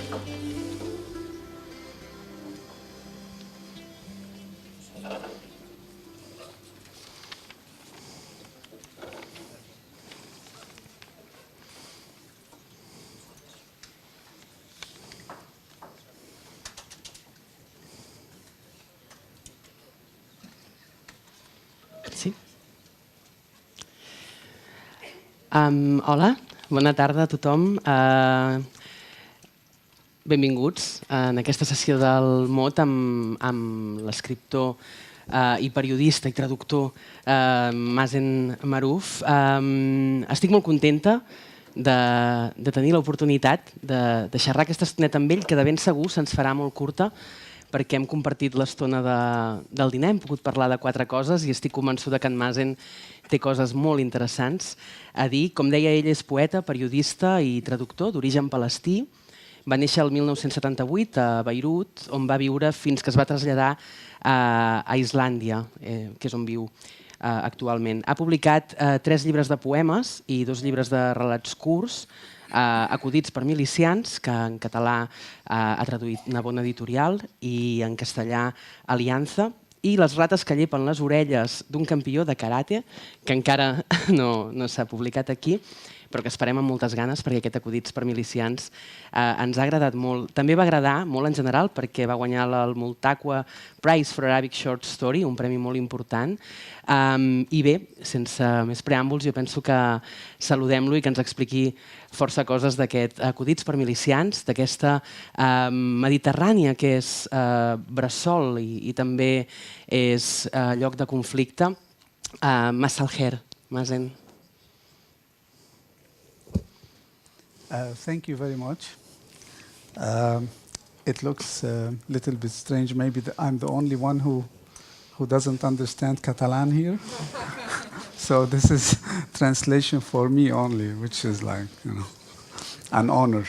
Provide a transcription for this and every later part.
Sí. Hola, bona tarda a tothom. Benvinguts en aquesta sessió del MOT amb l'escriptor i periodista i traductor Mazen Maarouf. Estic molt contenta de tenir l'oportunitat de xerrar aquesta estoneta amb ell, que de ben segur se'ns farà molt curta, perquè hem compartit l'estona del dinar, hem pogut parlar de 4 coses i estic convençuda que en Mazen té coses molt interessants a dir. Com deia ell, és poeta, periodista i traductor d'origen palestí. Va néixer el 1978 a Beirut, on va viure fins que es va traslladar a Islàndia, que és on viu actualment. Ha publicat 3 llibres de poemes i 2 llibres de relats curts, acudits per milicians, que en català ha traduït una bona editorial, i en castellà Alianza, i Les rates que llepen les orelles d'un campió de karate, que encara no s'ha publicat aquí, però que esperem amb moltes ganes, perquè aquest Acudits per milicians ens ha agradat molt. També va agradar molt en general perquè va guanyar el Multaqua Prize for Arabic Short Story, un premi molt important. I bé, sense més preàmbuls, jo penso que saludem-lo i que ens expliqui força coses d'aquest Acudits per milicians, d'aquesta Mediterrània que és bressol i també és lloc de conflicte. Masalher, Mazen. Thank you very much. It looks a little bit strange. Maybe I'm the only one who doesn't understand Catalan here. So this is translation for me only, which is like, an honor.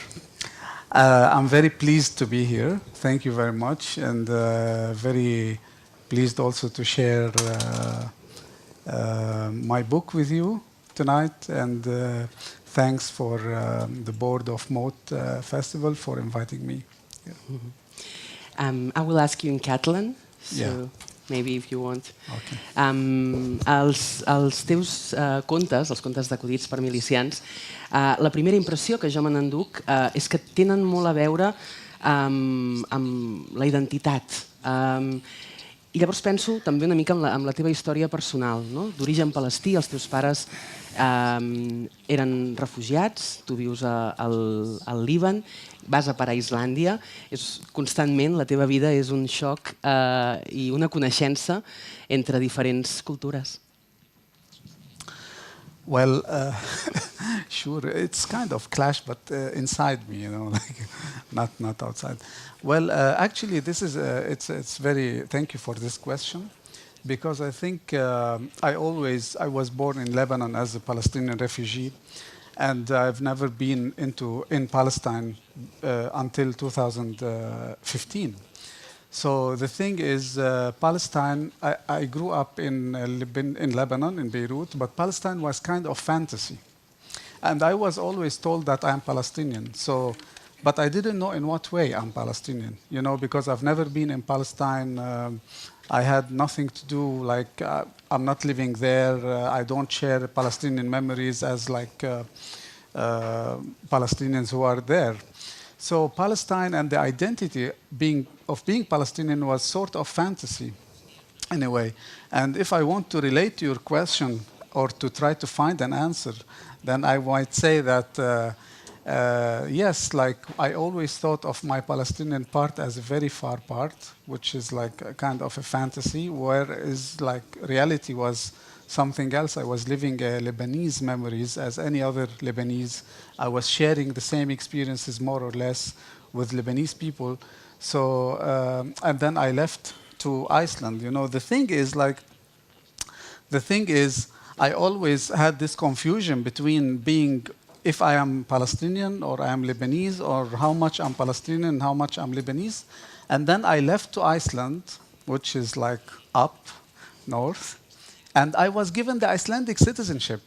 I'm very pleased to be here. Thank you very much, and very pleased also to share my book with you tonight. And thanks for the board of MOT Festival for inviting me. Yeah. I will ask you in Catalan, so Yeah. maybe if you want. Okay. Els teus contes, els contes d'acudits per milicians, la primera impressió que jo me n'enduc és que tenen molt a veure amb la identitat. I llavors penso també una mica en la teva història personal, no? D'origen palestí, els teus pares eren refugiats, tu vius al Líban, vas a parar a Islàndia, constantment la teva vida és un xoc i una coneixença entre diferents cultures. Well, sure, it's kind of clash, but inside me, like not outside. Well, actually, this is it's very. Thank you for this question, because I think I was born in Lebanon as a Palestinian refugee, and I've never been in Palestine until 2015. So the thing is, Palestine, I grew up in Lebanon, in Beirut, but Palestine was kind of fantasy. And I was always told that I'm Palestinian. But I didn't know in what way I'm Palestinian, because I've never been in Palestine. I had nothing to do, like, I'm not living there. I don't share Palestinian memories as like Palestinians who are there. So Palestine and the identity of being Palestinian was sort of fantasy in a way. And if I want to relate to your question or to try to find an answer, then I might say that yes, like I always thought of my Palestinian part as a very far part, which is like a kind of a fantasy, whereas like reality was something else. I was living Lebanese memories as any other Lebanese. I was sharing the same experiences more or less with Lebanese people. So, and then I left to Iceland. The thing is, I always had this confusion between being, if I am Palestinian or I am Lebanese, or how much I'm Palestinian and how much I'm Lebanese. And then I left to Iceland, which is like up north, and I was given the Icelandic citizenship.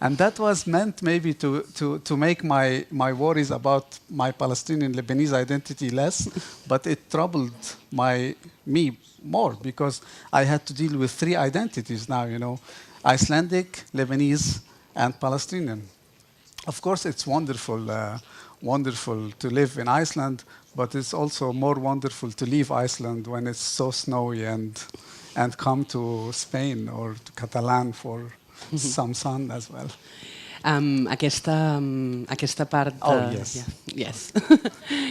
And that was meant maybe to make my worries about my Palestinian-Lebanese identity less, but it troubled me more because I had to deal with three identities now, you know, Icelandic, Lebanese, and Palestinian. Of course, it's wonderful to live in Iceland, but it's also more wonderful to leave Iceland when it's so snowy and come to Spain or to Catalan for some sun as well. Aquesta part... Oh, yes. Yeah. Yes.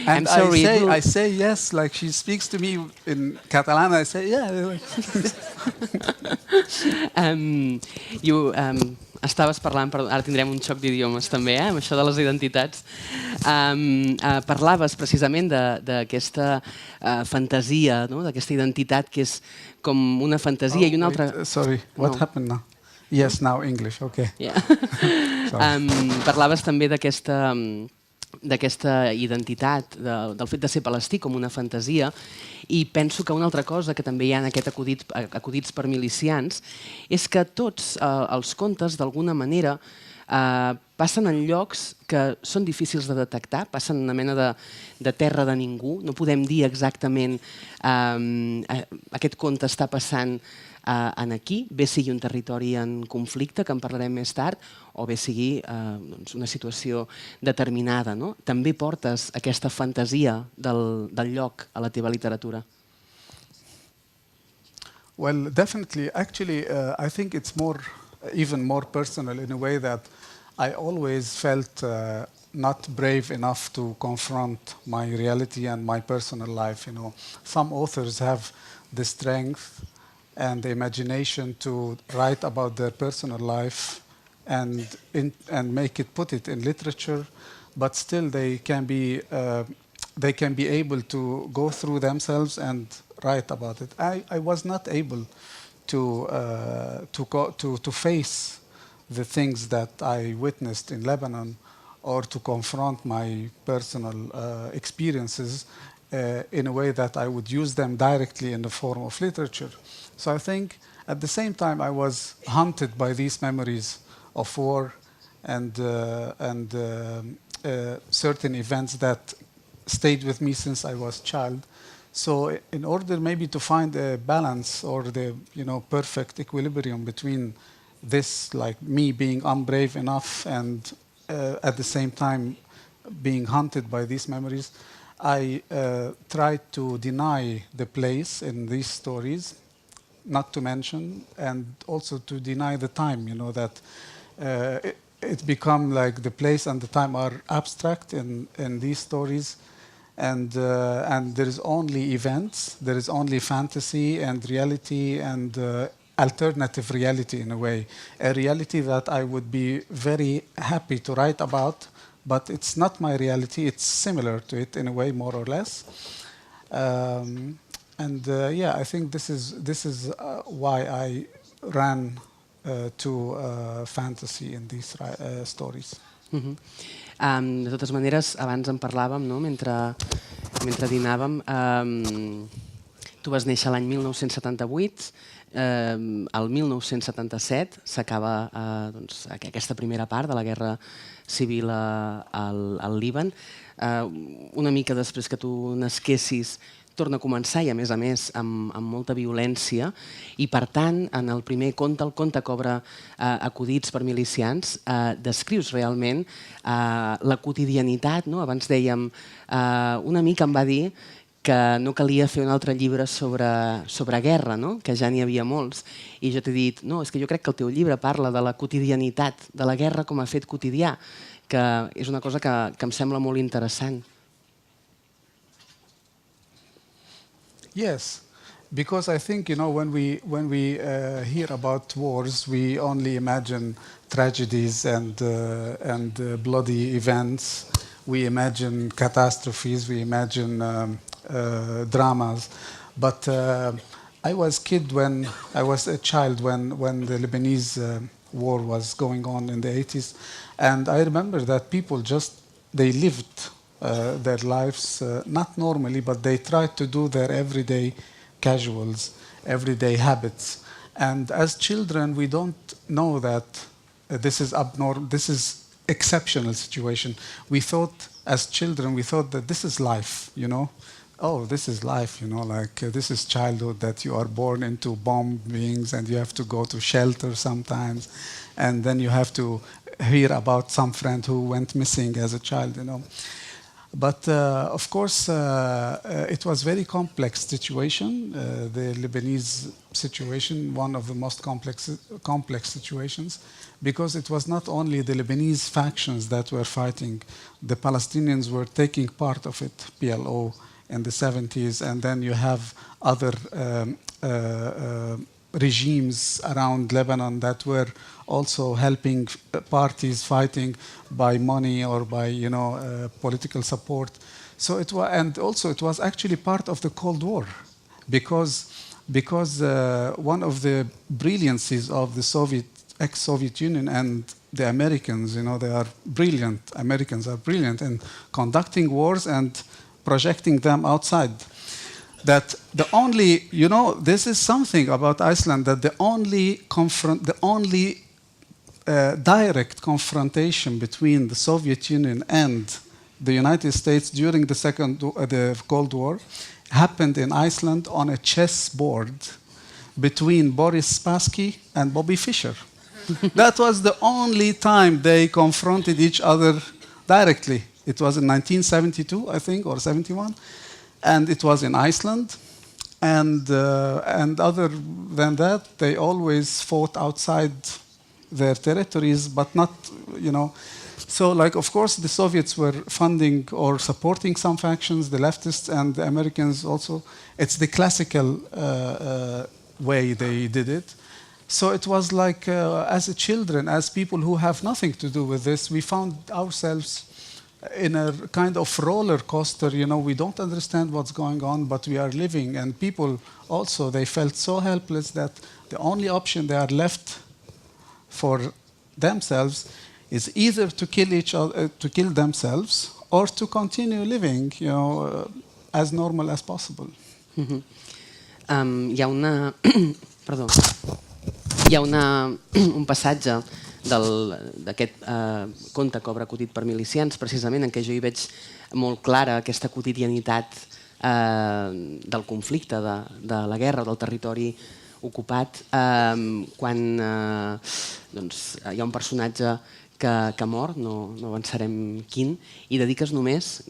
And I say yes, like she speaks to me in Catalan, I say yeah. Estaves parlant, ara tindrem un xoc d'idiomes també, amb això de les identitats. Parlaves precisament d'aquesta fantasia, d'aquesta identitat que és com una fantasia i una altra... Sorry, what happened now? Yes, now English, okay. Parlaves també d'aquesta identitat, del fet de ser palestí com una fantasia, i penso que una altra cosa que també hi ha en aquest acudits per milicians és que tots els contes, d'alguna manera, passen en llocs que són difícils de detectar, passen en una mena de terra de ningú. No podem dir exactament aquest conte està passant aquí, bé sigui un territori en conflicte, que en parlarem més tard, o bé sigui una situació determinada. També portes aquesta fantasia del lloc a la teva literatura. Well, definitely. Actually, I think it's even more personal in a way that I always felt not brave enough to confront my reality and my personal life. You know, some authors have the strength and the imagination to write about their personal life and put it in literature, but still they can be able to go through themselves and write about it. I was not able to face the things that I witnessed in Lebanon or to confront my personal experiences in a way that I would use them directly in the form of literature. So I think at the same time I was haunted by these memories of war and certain events that stayed with me since I was a child. So in order maybe to find a balance or the perfect equilibrium between this, like me being unbrave enough and at the same time being haunted by these memories, I tried to deny the place in these stories, not to mention, and also to deny the time, that it become like the place and the time are abstract in these stories, and there is only events, there is only fantasy and reality and alternative reality in a way, a reality that I would be very happy to write about, but it's not my reality, it's similar to it in a way, more or less. I think this is why I ran to fantasy in these stories. De totes maneres, abans en parlàvem, mentre dinàvem. Tu vas néixer l'any 1978, el 1977 s'acaba aquesta primera part de la guerra civil al Líban. Una mica després que tu nasquessis torna a començar i a més amb molta violència i per tant en el primer conte, el conte que obre acudits per milicians, descrius realment la quotidianitat. Abans dèiem, un amic em va dir que no calia fer un altre llibre sobre guerra, que ja n'hi havia molts, i jo t'he dit, no, és que jo crec que el teu llibre parla de la quotidianitat, de la guerra com a fet quotidià, que és una cosa que em sembla molt interessant. Yes, because I think when we hear about wars, we only imagine tragedies and bloody events. We imagine catastrophes. We imagine dramas. But I was a child when the Lebanese war was going on in the 80s, and I remember that people they lived their lives, not normally, but they tried to do their everyday casuals, everyday habits. And as children, we don't know that this is abnormal, this is exceptional situation. We thought, as children, we thought that this is life, you know. Oh, this is life, you know, like this is childhood, that you are born into bombings and you have to go to shelter sometimes, and then you have to hear about some friend who went missing as a child, you know. But of course, it was very complex situation. The Lebanese situation, one of the most complex situations, because it was not only the Lebanese factions that were fighting. The Palestinians were taking part of it, PLO, in the 70s, and then you have other regimes around Lebanon that were also helping parties fighting by money or by, you know, political support. So it was, and also it was actually part of the Cold War, because one of the brilliancies of the ex-Soviet Union and the Americans, you know, they are brilliant. Americans are brilliant in conducting wars and projecting them outside. That the only, you know, this is something about Iceland, that the only direct confrontation between the Soviet Union and the United States during the Cold War happened in Iceland on a chessboard between Boris Spassky and Bobby Fischer. That was the only time they confronted each other directly. It was in 1972, I think, or 71. And it was in Iceland, and other than that, they always fought outside their territories, but not, you know. So, like, of course, the Soviets were funding or supporting some factions, the leftists and the Americans also. It's the classical way they did it. So it was like, as children, as people who have nothing to do with this, we found ourselves in a kind of roller coaster, you know. We don't understand what's going on, but we are living. And people also, they felt so helpless that the only option they are left for themselves is either to kill each other, to kill themselves, or to continue living, you know, as normal as possible. Hi ha una... Perdó. Hi ha un passatge d'aquest conte que obre Acotit per milicians, precisament en què jo hi veig molt clara aquesta quotidianitat del conflicte, de la guerra, del territori ocupat, quan hi ha un personatge que mor, no avançarem quin, i dediques només,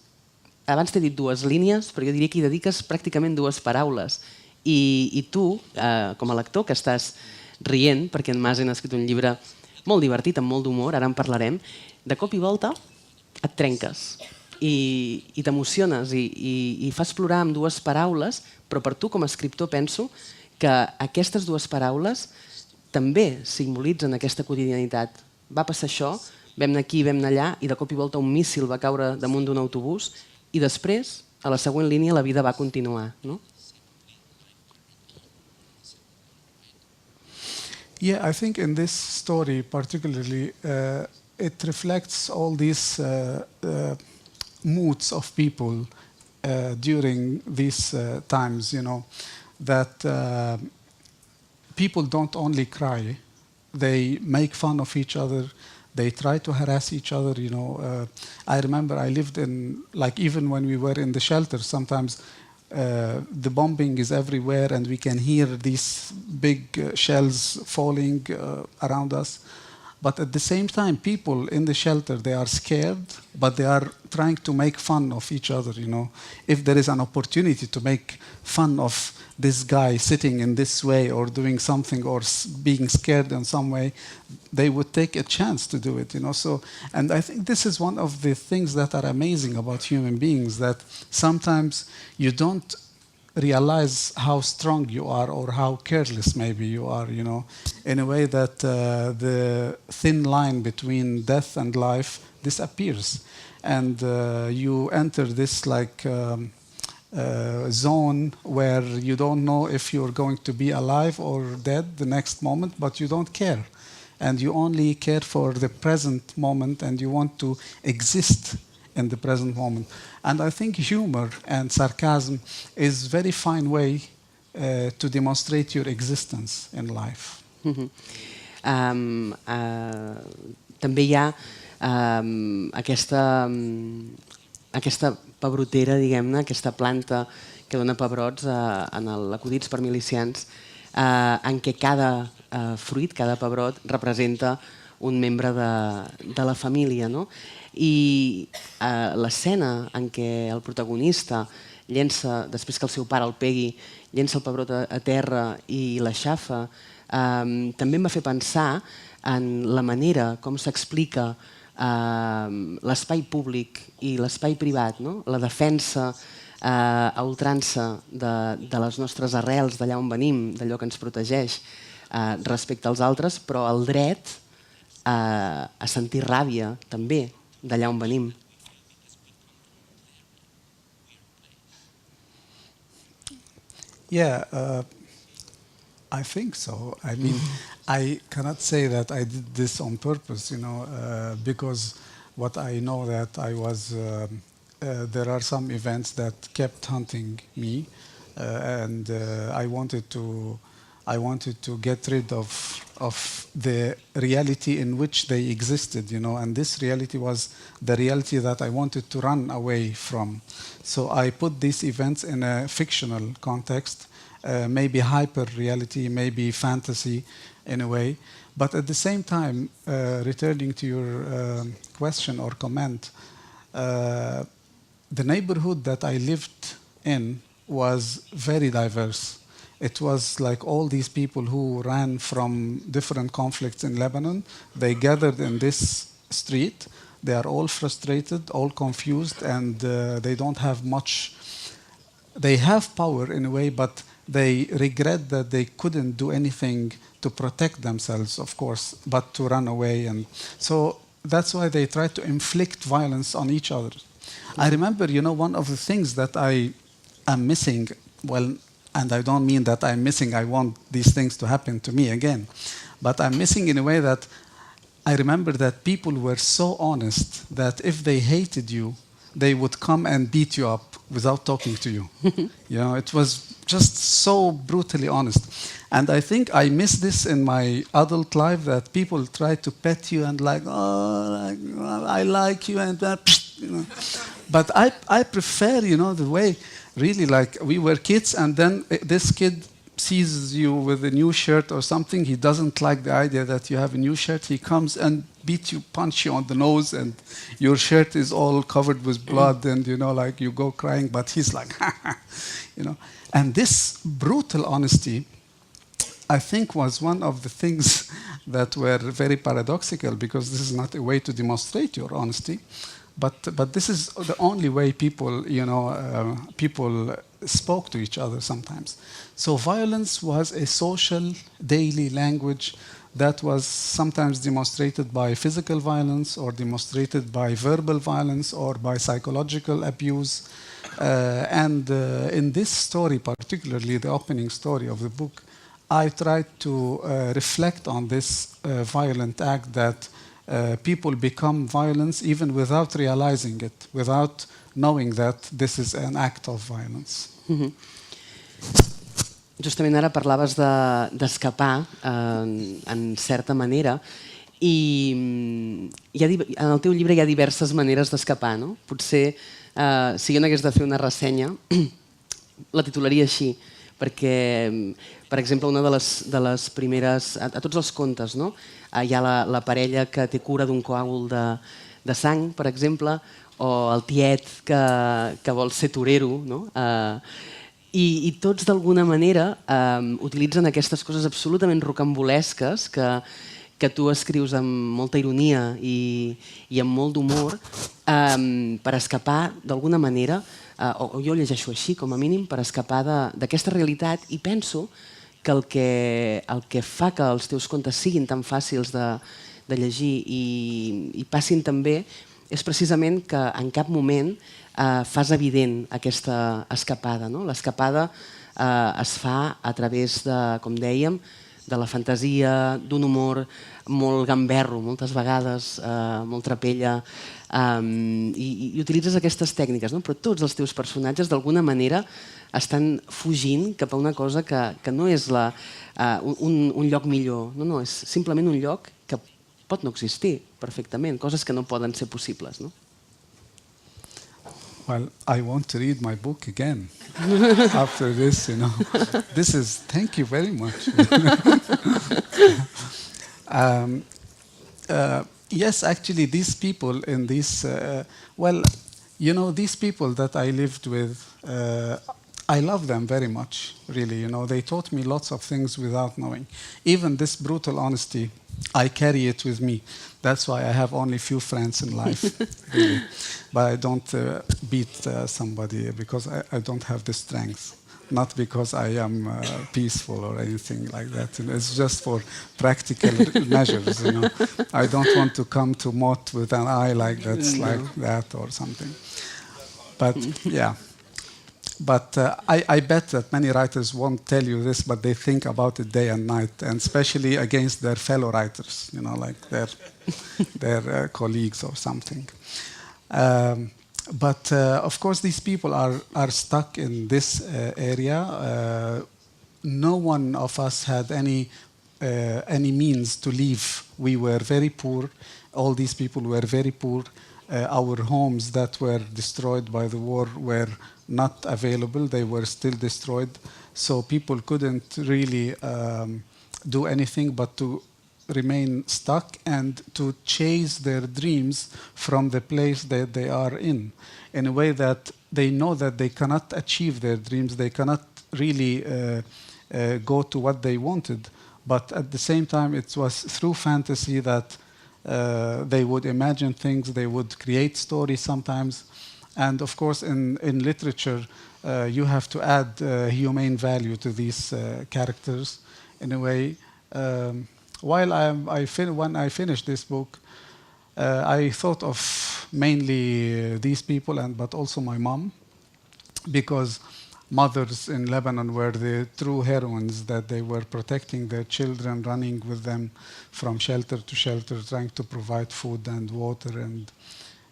abans t'he dit 2 línies, però jo diria que hi dediques pràcticament 2 paraules. I tu, com a lector, que estàs rient, perquè en Mazen ha escrit un llibre molt divertit, amb molt d'humor, ara en parlarem, de cop i volta et trenques i t'emociones i fas plorar amb 2 paraules, però per tu com a escriptor penso que aquestes 2 paraules també simbolitzen aquesta quotidianitat. Va passar això, vam anar aquí, vam anar allà, i de cop i volta un míssil va caure damunt d'un autobús i després, a la següent línia, la vida va continuar, no? Yeah, I think in this story particularly, it reflects all these moods of people during these times, you know, that people don't only cry, they make fun of each other, they try to harass each other, you know. I remember I lived in, like, even when we were in the shelter, sometimes the bombing is everywhere and we can hear these big shells falling around us. But at the same time, people in the shelter, they are scared, but they are trying to make fun of each other, you know. If there is an opportunity to make fun of this guy sitting in this way or doing something or being scared in some way, they would take a chance to do it, you know. So, and I think this is one of the things that are amazing about human beings, that sometimes you don't realize how strong you are or how careless maybe you are, you know, in a way that the thin line between death and life disappears. And you enter this like zone where you don't know if you're going to be alive or dead the next moment, but you don't care. And you only care for the present moment and you want to exist in the present moment. And I think humor and sarcasm is a very fine way to demonstrate your existence in life. també hi ha aquesta pebrotera, diguem-ne, aquesta planta que dona pebrots en l'acudits per milicians, en què cada fruit, cada pebrot, representa un membre de la família. I l'escena en què el protagonista llença, després que el seu pare el pegui, llença el pebrot a terra i l'aixafa, també em va fer pensar en la manera com s'explica l'espai públic i l'espai privat, la defensa a ultrança de les nostres arrels, d'allà on venim, d'allò que ens protegeix respecte als altres, però el dret a sentir ràbia també d'allà on venim. Yeah, I think so. I mean, I cannot say that I did this on purpose, because what I know that I was, there are some events that kept hunting me, and I wanted to get rid of the reality in which they existed, and this reality was the reality that I wanted to run away from. So I put these events in a fictional context, maybe hyper-reality, maybe fantasy in a way. But at the same time, returning to your question or comment, the neighborhood that I lived in was very diverse. It was like all these people who ran from different conflicts in Lebanon. They gathered in this street. They are all frustrated, all confused, and they don't have much. They have power in a way, but they regret that they couldn't do anything to protect themselves, of course, but to run away. And so that's why they try to inflict violence on each other. I remember, one of the things that I am missing, and I don't mean that I'm missing, I want these things to happen to me again. But I'm missing in a way that I remember that people were so honest that if they hated you, they would come and beat you up without talking to you. It was just so brutally honest. And I think I miss this in my adult life, that people try to pet you and I like you and that, But I prefer, the way really like we were kids, and then this kid sees you with a new shirt or something. He doesn't like the idea that you have a new shirt. He comes and beats you, punch you on the nose, and your shirt is all covered with blood, and you go crying. But he's like, And this brutal honesty, I think, was one of the things that were very paradoxical, because this is not a way to demonstrate your honesty. But this is the only way people, people spoke to each other sometimes. So violence was a social, daily language that was sometimes demonstrated by physical violence, or demonstrated by verbal violence, or by psychological abuse. And in this story, particularly the opening story of the book, I tried to reflect on this violent act that people become violence even without realizing it, without knowing that this is an act of violence. Justament ara parlaves d'escapar en certa manera, i en el teu llibre hi ha diverses maneres d'escapar, no? Potser si jo n'hagués de fer una ressenya la titularia així, perquè, per exemple, una de les primeres, a tots els contes, no? Hi ha la parella que té cura d'un coàgul de sang, per exemple, o el tiet que vol ser torero, no? I tots, d'alguna manera, utilitzen aquestes coses absolutament rocambolesques que tu escrius amb molta ironia i amb molt d'humor per escapar, d'alguna manera, o jo llegeixo així, com a mínim, per escapar d'aquesta realitat, i penso que el que fa que els teus contes siguin tan fàcils de llegir i passin també és precisament que en cap moment fas evident aquesta escapada. L'escapada es fa a través de, com dèiem, de la fantasia, d'un humor molt gamberro, moltes vegades, molt trapella, i utilitzes aquestes tècniques, no? Però tots els teus personatges d'alguna manera estan fugint cap a una cosa que no és un lloc millor, no, és simplement un lloc que pot no existir perfectament, coses que no poden ser possibles, no? Well, I want to read my book again after this, you know. Thank you very much. Yes, actually, these people in these, well, you know, these people that I lived with, I love them very much, really. You know, they taught me lots of things without knowing. Even this brutal honesty, I carry it with me. That's why I have only few friends in life, really. But I don't beat somebody because I don't have the strength. Not because I am peaceful or anything like that. It's just for practical measures, you know. I don't want to come to MOT with an eye like that or something. But yeah. But I bet that many writers won't tell you this, but they think about it day and night, and especially against their fellow writers, you know, like their colleagues or something. But of course, these people are stuck in this area. No one of us had any means to leave. We were very poor. All these people were very poor. Our homes that were destroyed by the war were not available. They were still destroyed. So people couldn't really do anything but to remain stuck and to chase their dreams from the place that they are in a way that they know that they cannot achieve their dreams. They cannot really go to what they wanted. But at the same time, it was through fantasy that they would imagine things, they would create stories sometimes. And of course, in literature, you have to add humane value to these characters in a way. When I finished this book, I thought of mainly these people, but also my mom, because mothers in Lebanon were the true heroines, that they were protecting their children, running with them from shelter to shelter, trying to provide food and water,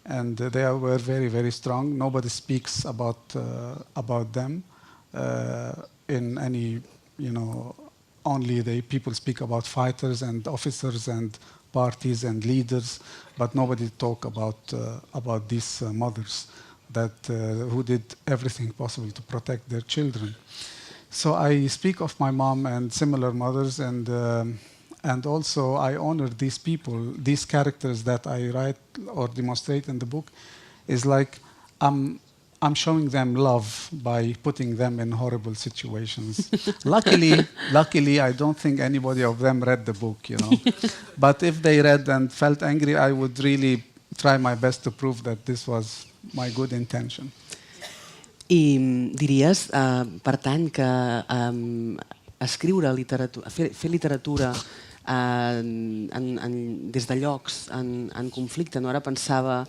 and they were very, very strong. Nobody speaks about them in any, you know, only the people speak about fighters and officers and parties and leaders, but nobody talk about these mothers that who did everything possible to protect their children. So I speak of my mom and similar mothers, and also I honor these people, these characters that I write or demonstrate in the book, is like I'm showing them love by putting them in horrible situations. Luckily, I don't think anybody of them read the book, you know. But if they read and felt angry, I would really try my best to prove that this was my good intention. I diries, per tant, que escriure literatura, fer literatura des de llocs en conflicte, no? Ara pensava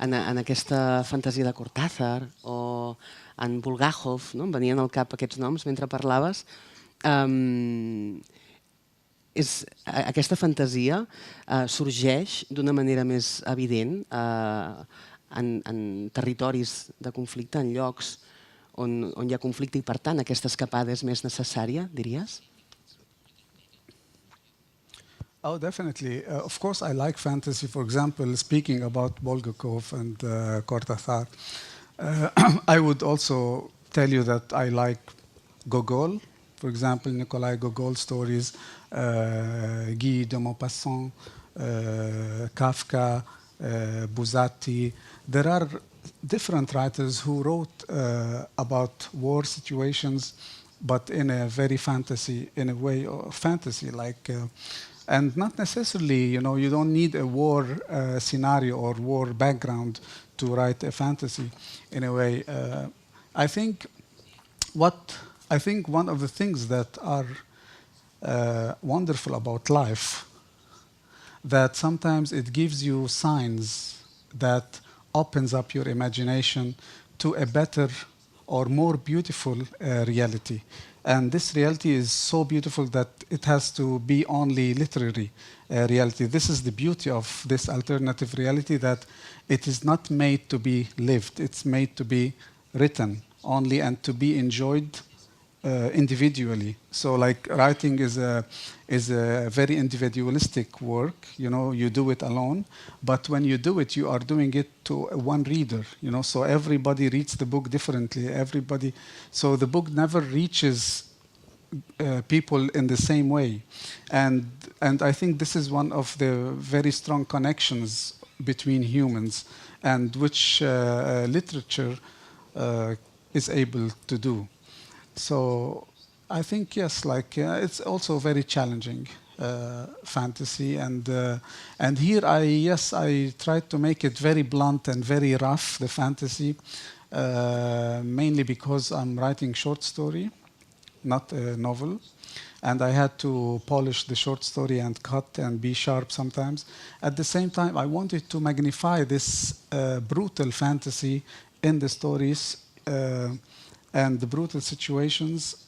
en aquesta fantasia de Cortázar o en Bulgakov, no? Em venien al cap aquests noms mentre parlaves. Aquesta fantasia sorgeix d'una manera més evident en territoris de conflicte, en llocs on hi ha conflicte, i per tant aquesta escapada és més necessària, diries? Oh, definitely. Of course, I like fantasy. For example, speaking about Bulgakov and Cortázar, I would also tell you that I like Gogol. For example, Nikolai Gogol stories, Guy de Maupassant, Kafka, Buzzati. There are different writers who wrote about war situations, but in a very fantasy, in a way of fantasy, like. And not necessarily, you know, you don't need a war scenario or war background to write a fantasy. In a way, I think one of the things that are wonderful about life, that sometimes it gives you signs that opens up your imagination to a better or more beautiful reality. And this reality is so beautiful that it has to be only literary reality. This is the beauty of this alternative reality, that it is not made to be lived. It's made to be written only and to be enjoyed individually. So like writing is a very individualistic work, you do it alone, but when you do it, you are doing it to one reader, so everybody reads the book differently, so the book never reaches people in the same way. And I think this is one of the very strong connections between humans, and which literature is able to do. So I think, yes, it's also very challenging fantasy, and here I tried to make it very blunt and very rough, the fantasy, mainly because I'm writing short story, not a novel, and I had to polish the short story and cut and be sharp sometimes. At the same time, I wanted to magnify this brutal fantasy in the stories and the brutal situations,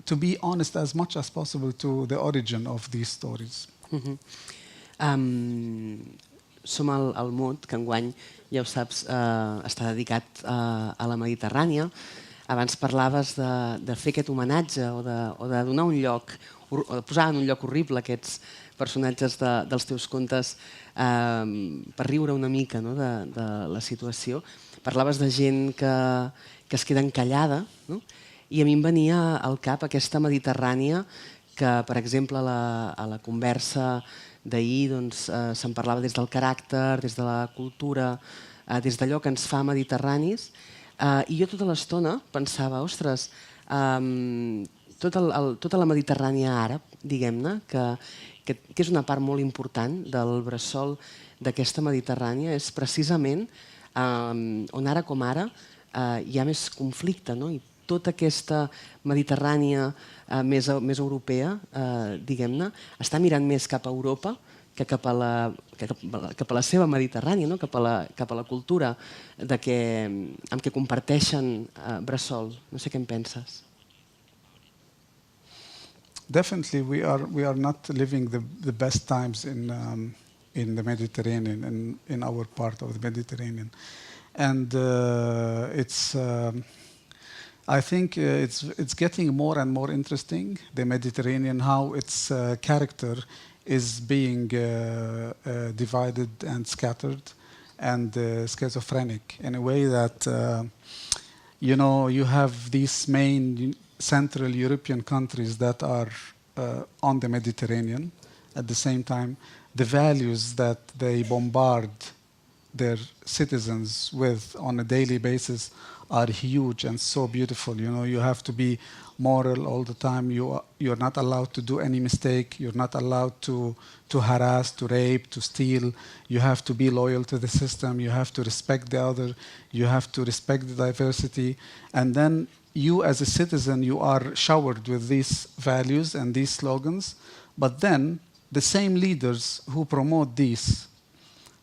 to be honest as much as possible to the origin of these stories. Som al MOT, que enguany, ja ho saps, està dedicat a la Mediterrània. Abans parlaves de fer aquest homenatge o de donar un lloc, o de posar en un lloc horrible aquests personatges dels teus contes per riure una mica de la situació. Parlaves de gent que es queda encallada, i a mi em venia al cap aquesta Mediterrània que, per exemple, a la conversa d'ahir se'n parlava des del caràcter, des de la cultura, des d'allò que ens fa mediterranis, i jo tota l'estona pensava, ostres, tota la Mediterrània àrab, diguem-ne, que és una part molt important del bressol d'aquesta Mediterrània, és precisament on ara com ara hi ha més conflicte, i tota aquesta Mediterrània més europea, diguem-ne, està mirant més cap a Europa que cap a la seva Mediterrània, cap a la cultura amb què comparteixen bressol. No sé què en penses. Definitely, we are not living the best times in the Mediterranean, in our part of the Mediterranean. And I think it's getting more and more interesting, the Mediterranean, how its character is being divided and scattered and schizophrenic in a way that, you have these main Central European countries that are on the Mediterranean. At the same time, the values that they bombard their citizens with on a daily basis are huge and so beautiful. You have to be moral all the time. You're not allowed to do any mistake. You're not allowed to harass, to rape, to steal. You have to be loyal to the system. You have to respect the other. You have to respect the diversity. And then you as a citizen, you are showered with these values and these slogans. But then the same leaders who promote these,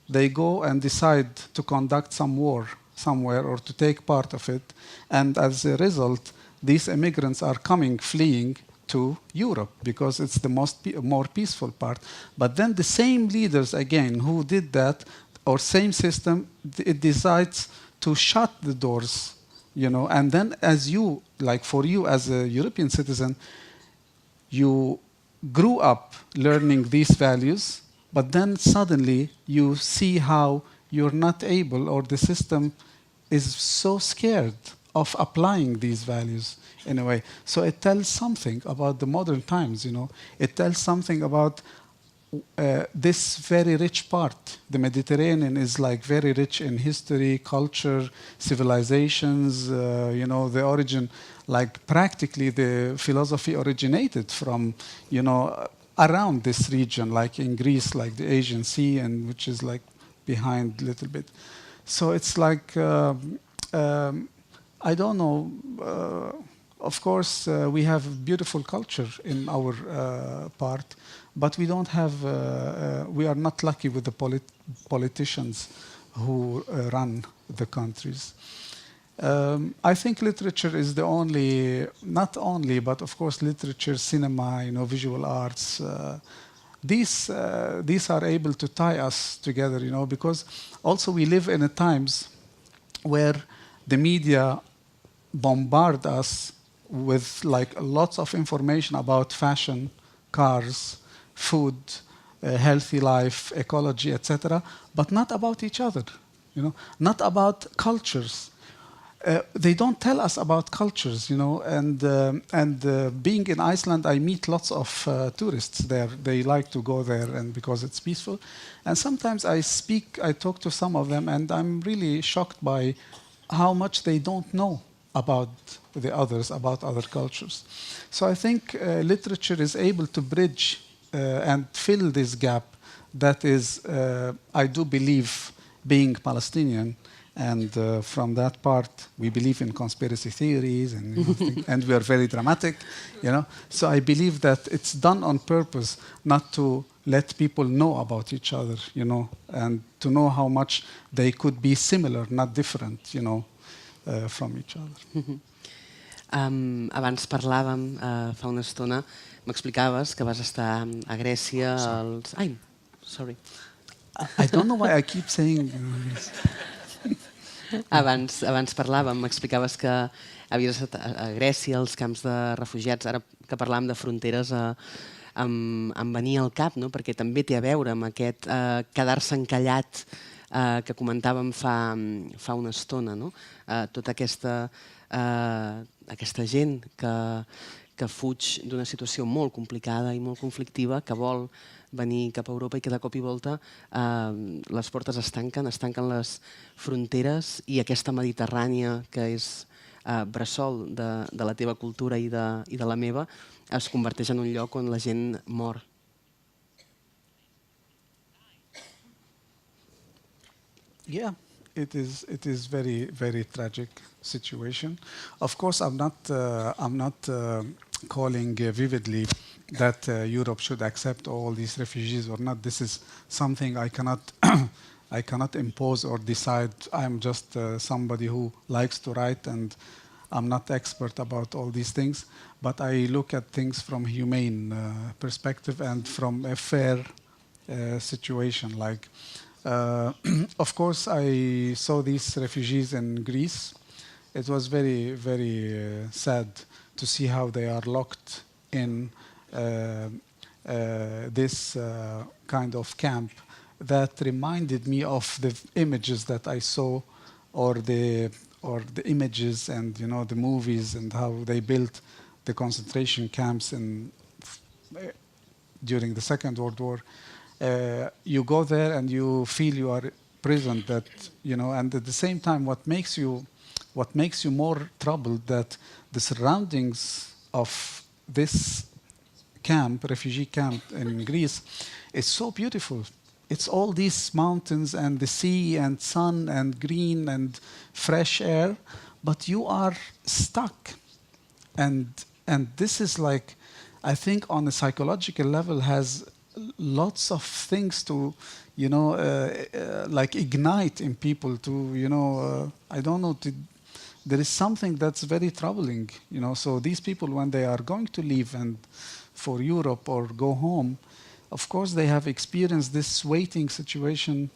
they go and decide to conduct some war somewhere or to take part of it. And as a result, these immigrants are fleeing to Europe because it's the more peaceful part. But then the same leaders again who did that, or same system, it decides to shut the doors, and then for you as a European citizen, you grew up learning these values, but then suddenly you see how you're not able, or the system is so scared of applying these values in a way. So it tells something about the modern times, It tells something about this very rich part. The Mediterranean is very rich in history, culture, civilizations, the origin, practically the philosophy originated from, around this region, like in Greece, like the Asian Sea, and which is behind a little bit. So it's I don't know. Of course, we have beautiful culture in our part, but we don't have. We are not lucky with the politicians who run the countries. I think literature is the only, not only, but of course literature, cinema, visual arts. These are able to tie us together, because also we live in a times where the media bombard us with like lots of information about fashion, cars, food, healthy life, ecology, etc., but not about each other, not about cultures. They don't tell us about cultures, and being in Iceland, I meet lots of tourists there. They like to go there, and because it's peaceful. And sometimes I talk to some of them, and I'm really shocked by how much they don't know about the others, about other cultures. So I think literature is able to bridge and fill this gap that is, I do believe, being Palestinian. And from that part, we believe in conspiracy theories, and, and we are very dramatic, So I believe that it's done on purpose, not to let people know about each other, and to know how much they could be similar, not different, from each other. Abans parlàvem, fa una estona, m'explicaves que vas estar a Grècia als... Ai, sorry. I don't know why I keep saying... Abans parlàvem, m'explicaves que havies estat a Grècia, als camps de refugiats, ara que parlàvem de fronteres, em venia al cap, perquè també té a veure amb aquest quedar-se encallat que comentàvem fa una estona. Tota aquesta gent que fuig d'una situació molt complicada i molt conflictiva, que vol venir cap a Europa i que de cop i volta les portes es tanquen les fronteres, i aquesta Mediterrània, que és bressol de la teva cultura i de la meva, es converteix en un lloc on la gent mor. Yeah, it is very, very tragic situation. Of course, I'm not calling vividly that Europe should accept all these refugees or not. This is something I cannot impose or decide. I'm just somebody who likes to write, and I'm not expert about all these things. But I look at things from humane perspective and from a fair situation. Like, of course, I saw these refugees in Greece. It was very, very sad to see how they are locked in this kind of camp that reminded me of the images that I saw, or the images and the movies, and how they built the concentration camps during the Second World War. You go there and you feel you are imprisoned, and at the same time, what makes you more troubled, that the surroundings of this camp, refugee camp in Greece, is so beautiful. It's all these mountains and the sea and sun and green and fresh air, but you are stuck. And this is like, I think on a psychological level, has lots of things to, like ignite in people to, I don't know, there is something that's very troubling, So these people, when they are going to leave and for Europe or go home, of course they have experienced this waiting situation,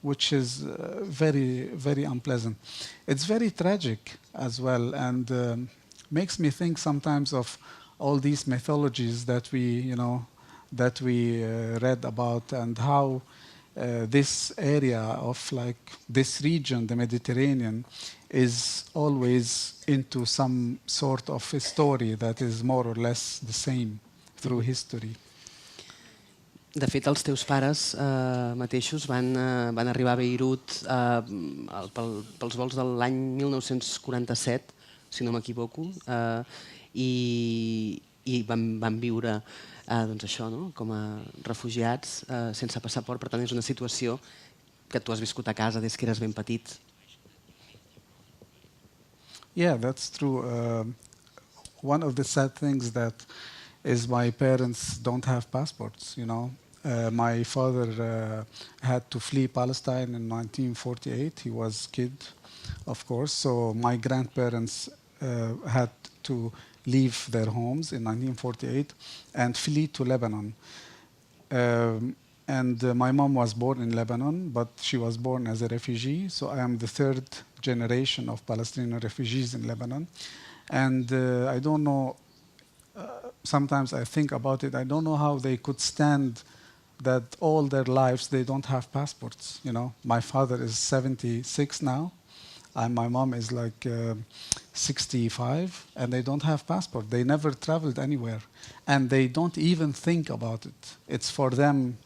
which is very, very unpleasant. It's very tragic as well, and makes me think sometimes of all these mythologies that we read about, and how this area of like this region, the Mediterranean, is always into some sort of a story that is more or less the same through history. De fet, els teus pares mateixos van arribar a Beirut pels vols de l'any 1947, si no m'equivoco, i van viure això, com a refugiats sense passaport. Per tant, és una situació que tu has viscut a casa des que eres ben petit. Yeah, that's true. One of the sad things that is my parents don't have passports, My father had to flee Palestine in 1948. He was a kid. of course. So my grandparents had to leave their homes in 1948 and flee to Lebanon. And my mom was born in Lebanon, but she was born as a refugee. So I am the third generation of Palestinian refugees in Lebanon. And I don't know, sometimes I think about it, I don't know how they could stand that all their lives they don't have passports. You know, my father is 76 now, and my mom is like 65, and they don't have passport. They never traveled anywhere, and they don't even think about it. It's for them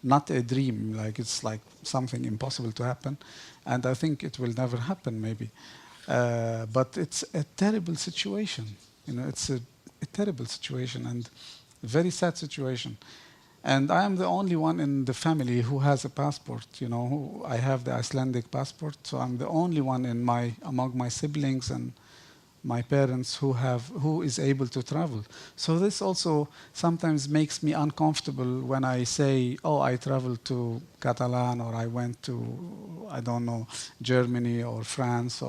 not a dream, like it's like something impossible to happen, and I think it will never happen maybe. But it's a terrible situation. You know, it's a terrible situation and a very sad situation. And I am the only one in the family who has a passport. You know, I have the Icelandic passport, so I'm the only one among my siblings and my parents who is able to travel. So this also sometimes makes me uncomfortable when I say, oh, I traveled to Catalan, or I went to, I don't know, Germany or France,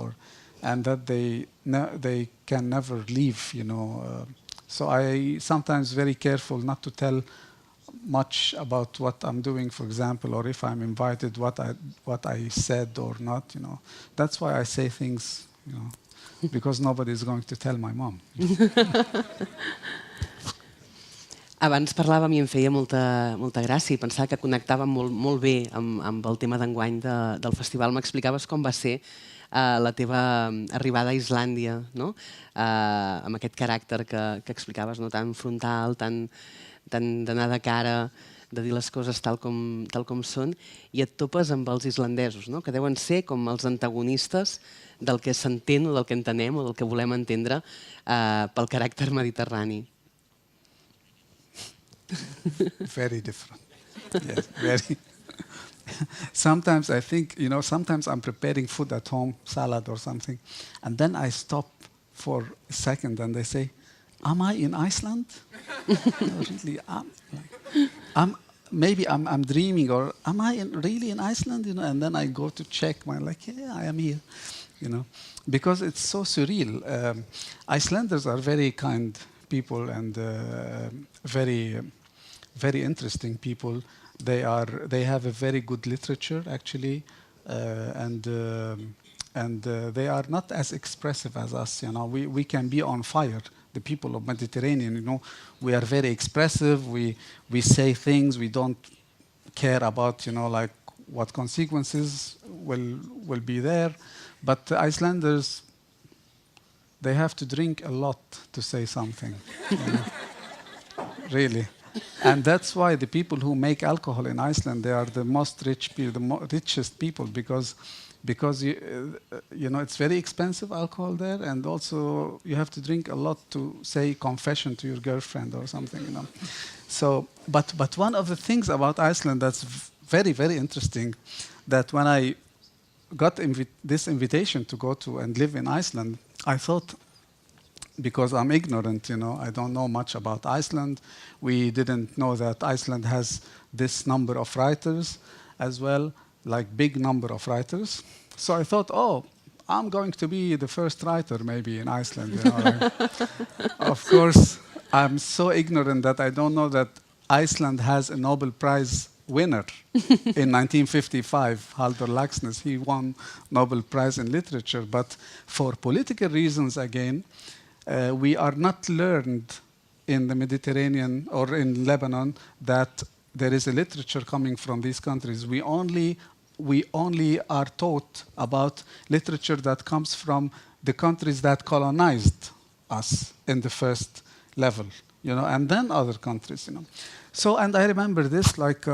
and that they can never leave. You know, so I sometimes very careful not to tell much about what I'm doing, for example, or if I'm invited, what I said or not. You know, that's why I say things. You know, because nobody is going to tell my mom. Abans parlàvem i em feia molta gràcia i pensava que connectava molt bé amb el tema d'enguany del festival. M'explicaves com va ser la teva arribada a Islàndia, no? Amb aquest caràcter que explicaves, no? Tan frontal, tan d'anar de cara, de dir les coses tal com són, i et topes amb els islandesos, no? Que deuen ser com els antagonistes del que s'entén o del que entenem o del que volem entendre pel caràcter mediterrani. Very different. Yes, very. Sometimes I think, you know, sometimes I'm preparing food at home, salad or something, and then I stop for a second and they say, am I in Iceland? No, really, maybe I'm dreaming, or am I really in Iceland? You know, and then I go to check. Yeah, I am here. You know, because it's so surreal. Icelanders are very kind people and very, very interesting people. They have a very good literature actually, and they are not as expressive as us. You know, we can be on fire. The people of Mediterranean, you know, we are very expressive. We say things. We don't care about, you know, like what consequences will be there. But Icelanders, they have to drink a lot to say something. You know? Really. And that's why the people who make alcohol in Iceland, they are the most rich people, the richest people, because you know, it's very expensive alcohol there, and also you have to drink a lot to say confession to your girlfriend or something, you know. So, but one of the things about Iceland that's very, very interesting, that when I got this invitation to go to and live in Iceland, I thought, because I'm ignorant, you know, I don't know much about Iceland. We didn't know that Iceland has this number of writers as well, like big number of writers. So I thought, oh, I'm going to be the first writer maybe in Iceland. You know, like, of course, I'm so ignorant that I don't know that Iceland has a Nobel Prize winner in 1955, Halldór Laxness. He won Nobel Prize in Literature. But for political reasons, again, we are not learned in the Mediterranean or in Lebanon that there is a literature coming from these countries. We only are taught about literature that comes from the countries that colonized us in the first level, you know, and then other countries, you know. So, and I remember this, like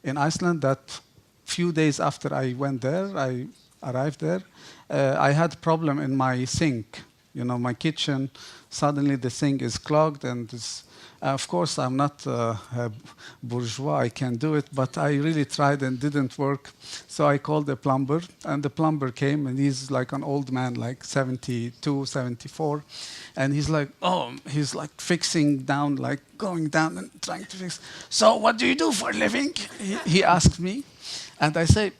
in Iceland, that few days after I went there, I arrived there, I had problem in my sink. You know, my kitchen, suddenly the sink is clogged, and of course I'm not a bourgeois, I can do it, but I really tried and didn't work. So I called a plumber, and the plumber came, and he's like an old man, like 72, 74, and he's like, oh, he's like fixing down, like going down and trying to fix. So what do you do for a living? He asked me, and I say,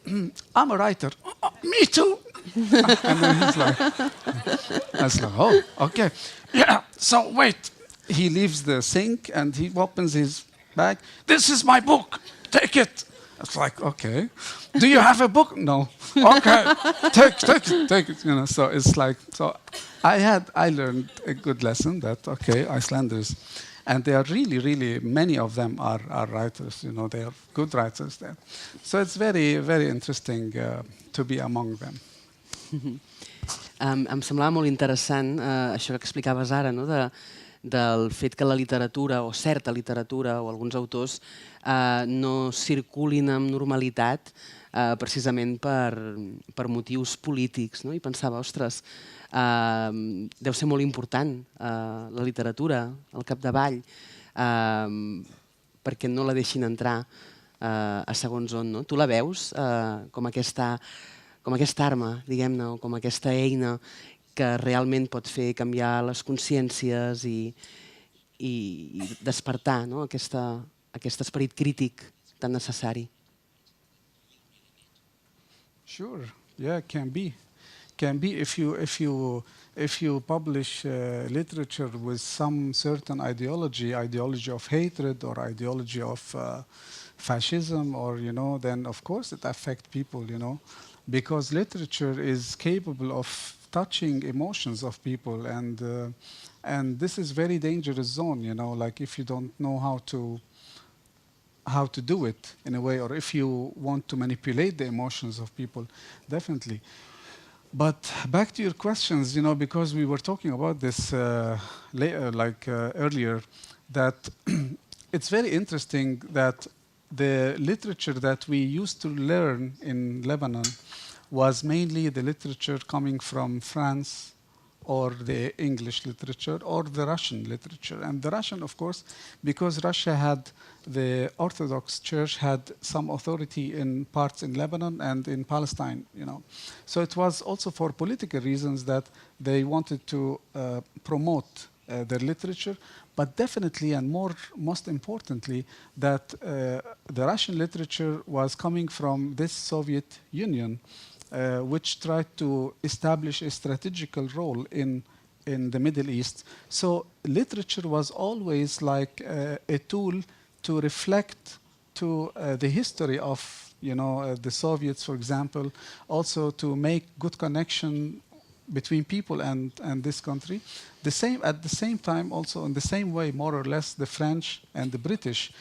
I'm a writer. Oh, me too. And then he's like, I was like, oh, okay. Yeah, so wait. He leaves the sink and he opens his bag. This is my book. Take it. It's like, okay. Do you have a book? No. Okay. Take it. So it's like, so I learned a good lesson that, okay, Icelanders, and they are really, many of them are writers, they are good writers there. So it's very, very interesting to be among them. Em semblava molt interessant això que explicaves ara, no? Del fet que la literatura, o certa literatura, o alguns autors, no circulin amb normalitat precisament per motius polítics. I pensava, ostres, deu ser molt important la literatura al capdavall, perquè no la deixin entrar a segons on. Tu la veus com aquesta arma, diguem-ne, o com aquesta eina que realment pot fer canviar les consciències i despertar aquest esperit crític tan necessari. Sure, yeah, can be. Can be if you publish literature with some certain ideology of hatred or ideology of fascism, or then of course it affects people, because literature is capable of touching emotions of people, and this is very dangerous zone, like if you don't know how to do it in a way, or if you want to manipulate the emotions of people, definitely. But back to your questions, because we were talking about this earlier, that it's very interesting that the literature that we used to learn in Lebanon was mainly the literature coming from France, or the English literature, or the Russian literature. And the Russian, of course, because Russia had, the Orthodox Church had some authority in parts in Lebanon and in Palestine, So it was also for political reasons that they wanted to promote their literature, but definitely, and most importantly, that the Russian literature was coming from this Soviet Union, which tried to establish a strategical role in the Middle East. So literature was always like a tool to reflect to the history of the Soviets, for example, also to make good connection between people and this country. At the same time, also in the same way, more or less, the French and the British,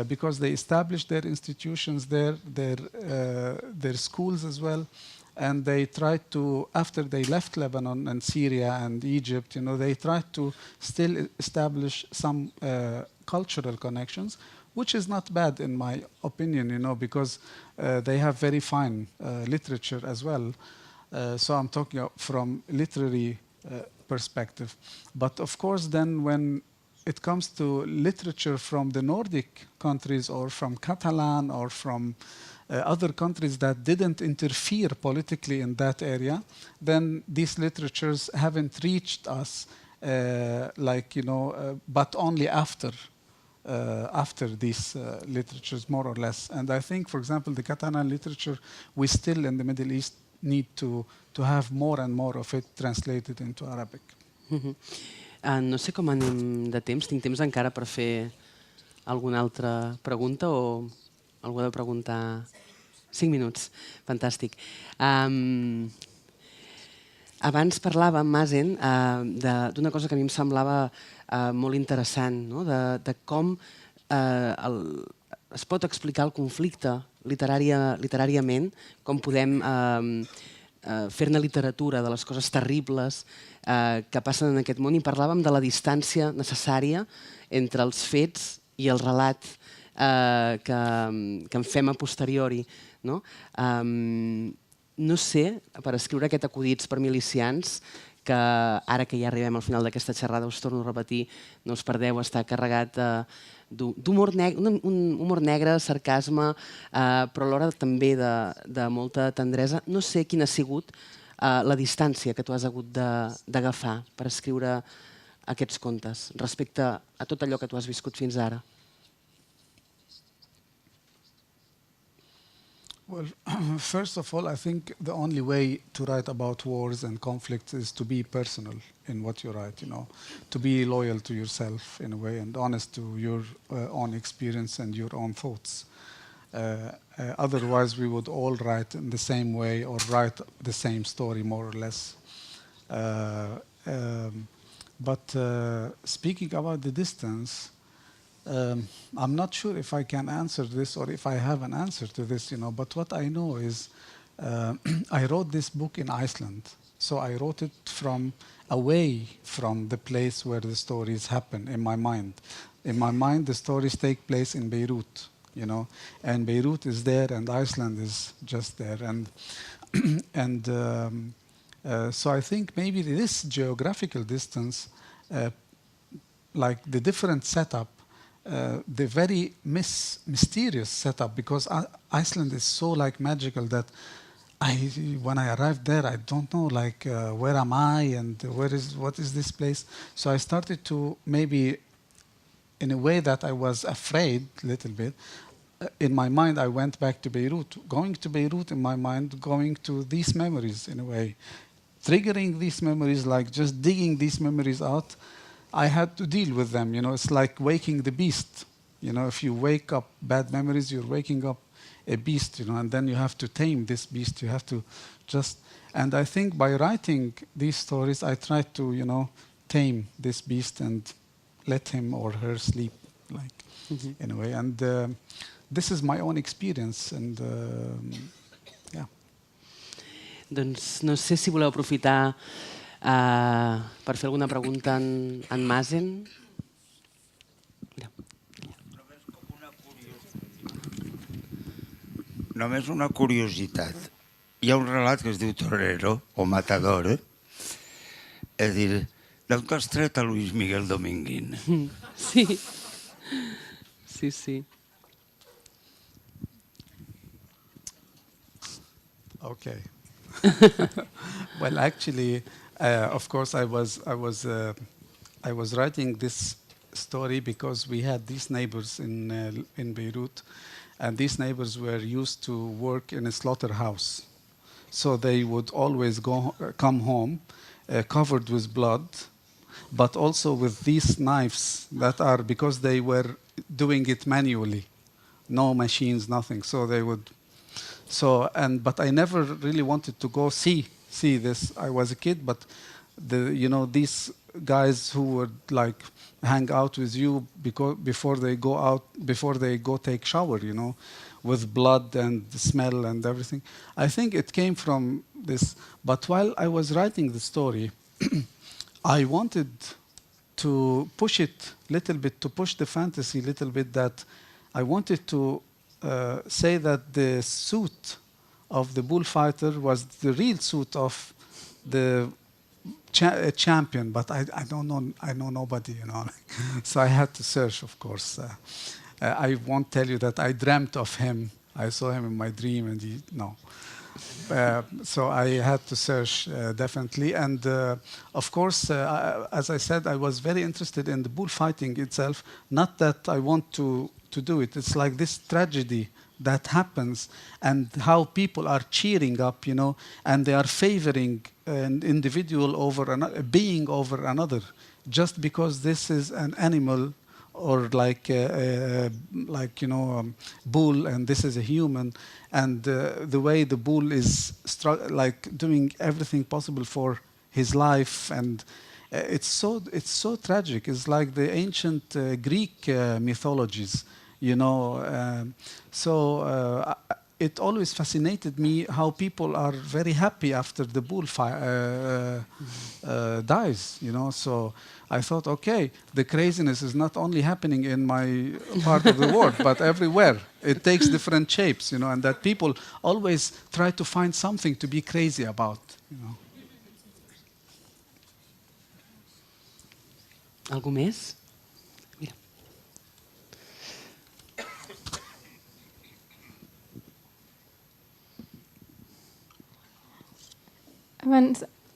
because they established their institutions there, their schools as well, and they tried to, after they left Lebanon and Syria and Egypt, they tried to still establish some cultural connections, which is not bad in my opinion, because they have very fine literature as well. So I'm talking from literary perspective. But of course, then when it comes to literature from the Nordic countries, or from Catalan, or from other countries that didn't interfere politically in that area, then these literatures haven't reached us, but only after these literatures, more or less. And I think, for example, the Catalan literature, we still in the Middle East need to have more and more of it translated into Arabic. No sé com anem de temps. Tinc temps encara per fer alguna altra pregunta, o algú ha de preguntar? 5 minuts. Fantàstic. Abans parlàvem, Mazen, d'una cosa que a mi em semblava molt interessant, de com es pot explicar el conflicte literàriament, com podem fer-ne literatura de les coses terribles que passen en aquest món, i parlàvem de la distància necessària entre els fets i el relat que en fem a posteriori. No sé, per escriure aquest Acudits per milicians, que ara que ja arribem al final d'aquesta xerrada us torno a repetir, no us perdeu, està carregat d'humor negre, sarcasme, però alhora també de molta tendresa. No sé quina ha sigut la distància que tu has hagut d'agafar per escriure aquests contes respecte a tot allò que tu has viscut fins ara. Well, first of all, I think the only way to write about wars and conflicts is to be personal in what you write, to be loyal to yourself in a way and honest to your own experience and your own thoughts. Otherwise, we would all write in the same way or write the same story, more or less. But speaking about the distance, I'm not sure if I can answer this or if I have an answer to this, but what I know is I wrote this book in Iceland. So I wrote it from away from the place where the stories happen in my mind. In my mind, the stories take place in Beirut, and Beirut is there and Iceland is just there. So I think maybe this geographical distance, like the different setup, the very mysterious setup, because Iceland is so magical that when I arrived there, I don't know where am I and what is this place. So I started to maybe, in a way that I was afraid a little bit. In my mind, I went back to Beirut. Going to Beirut in my mind, going to these memories in a way, triggering these memories, like just digging these memories out. I had to deal with them, it's like waking the beast. If you wake up bad memories, you're waking up a beast, and then you have to tame this beast. You have to and I think by writing these stories, I tried to, tame this beast and let him or her sleep, in a way. And this is my own experience, and yeah. Doncs no sé si voleu aprofitar per fer alguna pregunta en Mazen. Només una curiositat. Hi ha un relat que es diu Torero, o Matador, és dir, d'on t'has tret a Luis Miguel Dominguín? Sí, sí, sí. Okay. Well, actually, of course, I was writing this story because we had these neighbors in Beirut, and these neighbors were used to work in a slaughterhouse, so they would always come home covered with blood, but also with these knives that are, because they were doing it manually, no machines, nothing. So they would. But I never really wanted to go see this. I was a kid, but these guys who would hang out with you before they go take shower, with blood and the smell and everything. I think it came from this. But while I was writing the story, I wanted to push it a little bit, to push the fantasy a little bit, that I wanted to say that the suit of the bullfighter was the real suit of the champion, but I don't know. I know nobody, So I had to search, of course. I won't tell you that I dreamt of him. I saw him in my dream, and so I had to search, definitely. And of course, as I said, I was very interested in the bullfighting itself. Not that I want to do it. It's like this tragedy that happens, and how people are cheering up, and they are favoring an individual over another, being over another, just because this is an animal, or bull, and this is a human, and the way the bull is doing everything possible for his life, and it's so tragic. It's like the ancient Greek mythologies. It always fascinated me how people are very happy after the bull dies. So I thought, okay, the craziness is not only happening in my part of the world, but everywhere. It takes different shapes, and that people always try to find something to be crazy about. Algú més? Mira.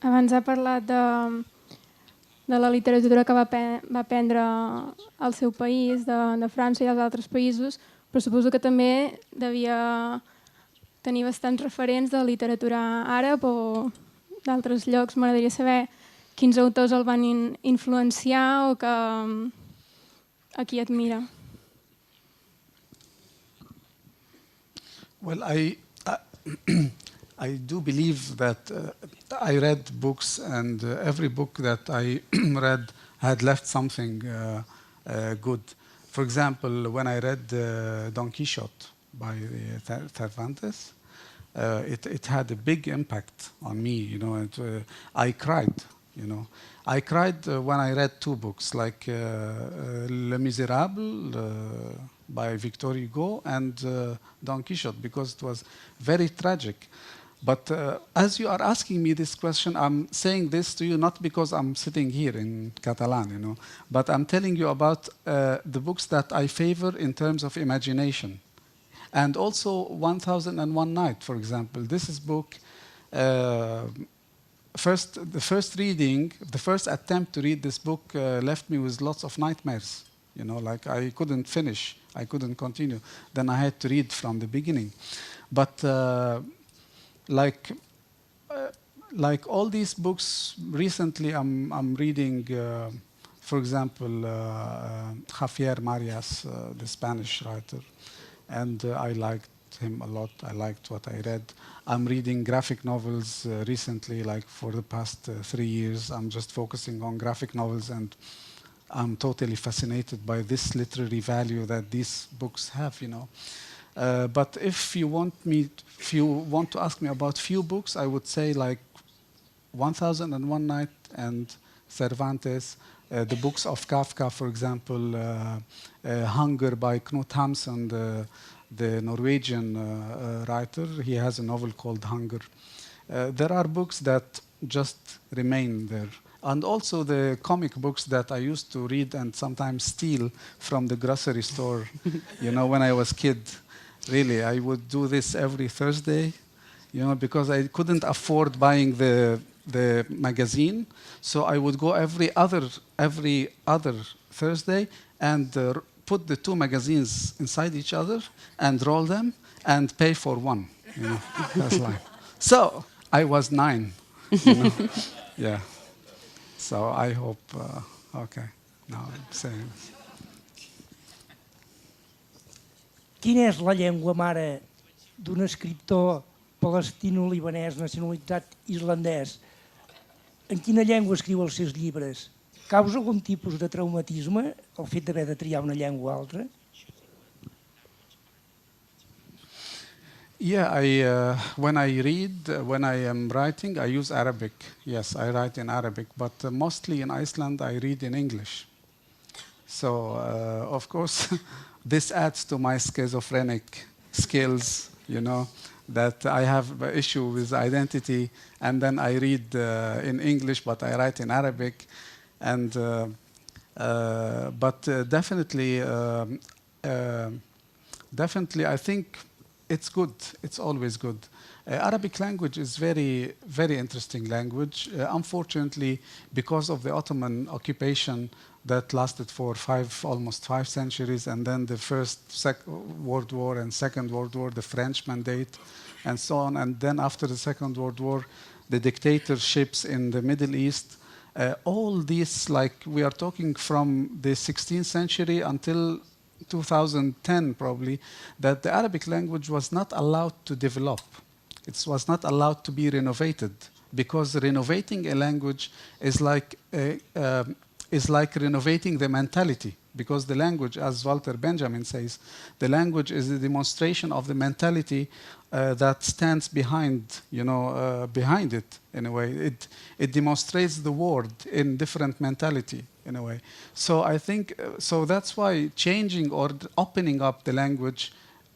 Abans ha parlat de la literatura que va aprendre al seu país, de França i als altres països, però suposo que també devia tenir bastants referents de literatura àrab o d'altres llocs. M'agradaria saber quins autors el van influenciar o a qui admira. Well, I do believe that I read books, and every book that I read had left something good. For example, when I read Don Quixote by Cervantes, it had a big impact on me. You know, I cried. You know, I cried when I read two books, like Les Misérables by Victor Hugo and Don Quixote, because it was very tragic. But as you are asking me this question, I'm saying this to you not because I'm sitting here in Catalan, you know, but I'm telling you about the books that I favor in terms of imagination. And also 1001 Night, for example. This is book, the first attempt to read this book left me with lots of nightmares. You know, like I couldn't finish, I couldn't continue. Then I had to read from the beginning. But like all these books, recently I'm reading, for example, Javier Marias, the Spanish writer, and I liked him a lot. I liked what I read. I'm reading graphic novels recently, like for the past 3 years. I'm just focusing on graphic novels, and I'm totally fascinated by this literary value that these books have, you know. But if you want to ask me about few books, I would say like 1001 Night and Cervantes, the books of Kafka, for example, Hunger by Knut Hamsun, the Norwegian writer. He has a novel called Hunger. There are books that just remain there. And also the comic books that I used to read and sometimes steal from the grocery store, you know, when I was a kid. Really, I would do this every Thursday, you know, because I couldn't afford buying the magazine. So I would go every other Thursday and put the two magazines inside each other and roll them and pay for one. You know, that's like. So I was 9. You know? Yeah. So I hope. Okay. Now I'm saying. Quina és la llengua mare d'un escriptor palestino-libanès nacionalitzat islandès? En quina llengua escriu els seus llibres? Causa algun tipus de traumatisme el fet d'haver de triar una llengua o altra? Yeah, when I am writing, I use Arabic. Yes, I write in Arabic, but mostly in Iceland I read in English. So, of course, this adds to my schizophrenic skills, you know, that I have an issue with identity, and then I read in English, but I write in Arabic. And definitely, I think it's good. It's always good. Arabic language is very, very interesting language. Unfortunately, because of the Ottoman occupation that lasted for almost 5 centuries, and then the World War and Second World War, the French mandate, and so on, and then after the Second World War, the dictatorships in the Middle East. All these, like we are talking from the 16th century until 2010 probably, that the Arabic language was not allowed to develop. It was not allowed to be renovated, because renovating a language is like renovating the mentality, because the language, as Walter Benjamin says, the language is a demonstration of the mentality that stands behind, behind it in a way. It demonstrates the world in different mentality in a way. So I think, so that's why changing or opening up the language,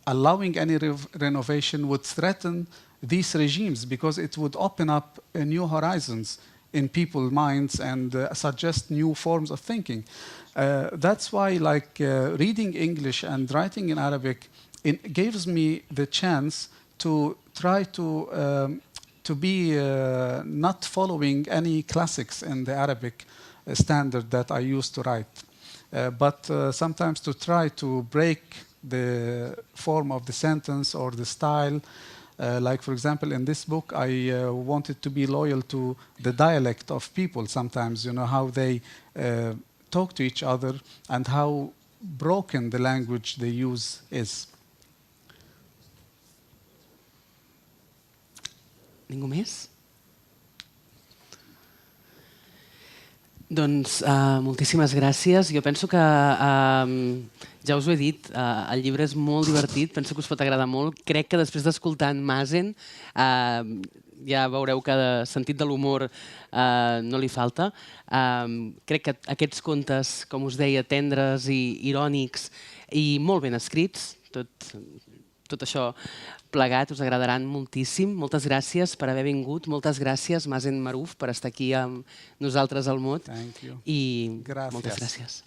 allowing any renovation would threaten these regimes, because it would open up new horizons in people's minds and suggest new forms of thinking. That's why, reading English and writing in Arabic, it gives me the chance to try to be not following any classics in the Arabic standard that I used to write, but sometimes to try to break the form of the sentence or the style, Like, for example, in this book, I wanted to be loyal to the dialect of people sometimes, you know, how they talk to each other and how broken the language they use is. Ningú més? Doncs moltíssimes gràcies. Jo penso que, ja us ho he dit, el llibre és molt divertit, penso que us pot agradar molt. Crec que després d'escoltar en Mazen ja veureu que de sentit de l'humor no li falta. Crec que aquests contes, com us deia, tendres i irònics i molt ben escrits, tot això plegat, us agradaran moltíssim. Moltes gràcies per haver vingut. Moltes gràcies, Mazen Maarouf, per estar aquí amb nosaltres al MOT. Thank you. I Gràcies. moltes gràcies.